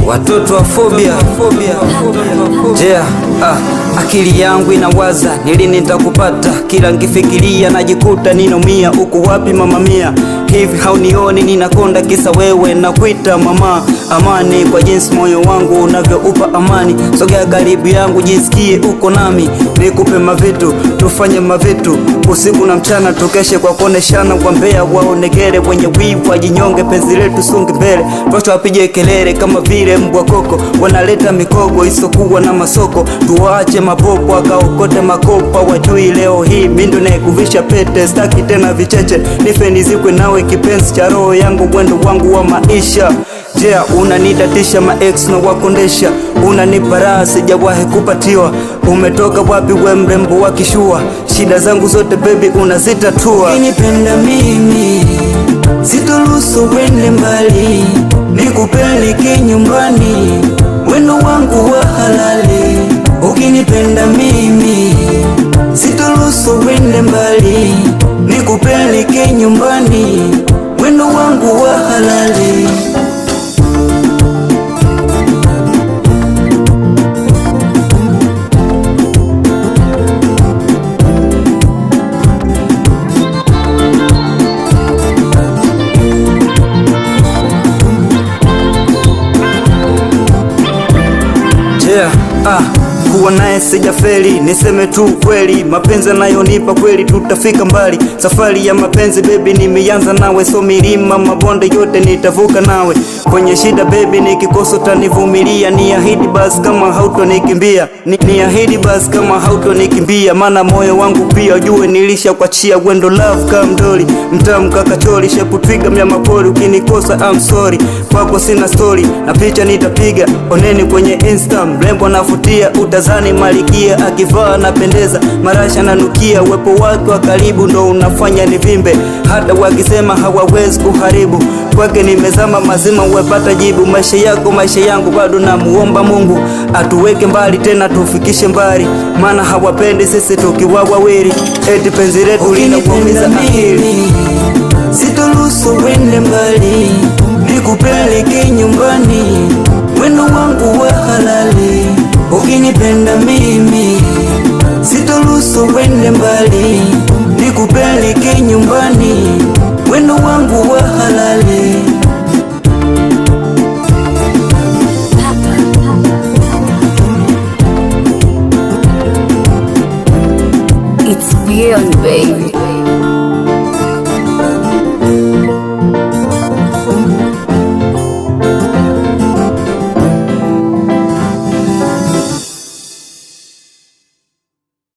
Watoto wa phobia. Akili yangu inawaza ni lini nitakupata, kila nkifikiria najikuta ninaumia. Uko wapi mama mia? Hivi haunioni ninakonda kisa wewe na kuita mama. Amani kwa jinsi moyo wangu unavyoupa amani. Sogea karibu yangu jisikie uko nami, nikupe mavitu tufanye mavitu usiku na mchana, tukeshe kwa kuoneshana kwa mbea. Waonekere wenye wivu wajinyonge, penzi letu songe mbele. Watu wapige kelele kama vile mbwa koko, wanaleta mikogo isokuwa na masoko. Tuwaache mapopo akaokote makopa, wajui leo hii mindo na kuvisha pete. Staki tena vicheche, nife nizikwe nawe kipenzi cha roho yangu, mwendo wangu wa maisha. Unanitatisha maex na wakondesha, unanipa raha sijawahi kupatiwa. Umetoka wapi we mrembo wa kishua? Shida zangu zote baby unazitatua. Ukinipenda mimi sitoruhusu wende mbali, nikupeleke nyumbani, wendo wangu wa halali. Ukinipenda mimi sitoruhusu wende mbali, nikupeleke nyumbani, wendo wangu wa halali. Kuwa naye sijafeli, niseme tu kweli. Mapenzi anayonipa kweli tutafika mbali. Safari ya mapenzi baby nimeanza nawe, so milima mabonde yote nitavuka nawe. Kwenye shida baby nikikosa utanivumilia. Niahidi basi kama hautonikimbia, niahidi basi kama hautonikimbia. Maana moyo wangu pia ujue nilishakuachia. Wendo love kama mdoli mtamu kakachori, shepu twiga mnyama pori. Ukinikosa I'm sorry, kwako sina story na picha nitapiga. Oneni kwenye Insta mrembo nafutia, utazani malikia akivaa napendeza, marasha nanukia. Uwepo wake wa karibu ndo unafanya nivimbe, hata wakisema hawawezi kuharibu. Kwake nimezama mazima uwepata jibu. Maisha yako maisha yangu, bado namuomba Mungu atuweke mbali tena tufikishe mbali, maana hawapendi sisi tukiwa wawili. Eti penzi letu linakuumiza akili. Sitoruhusu wende mbali, nikupeleke nyumbani, wendo wangu wa halali. Ukinipenda mimi sitoruhusu wende mbali, nikupeleke nyumbani, wendo wangu wa halali. It's beyond baby.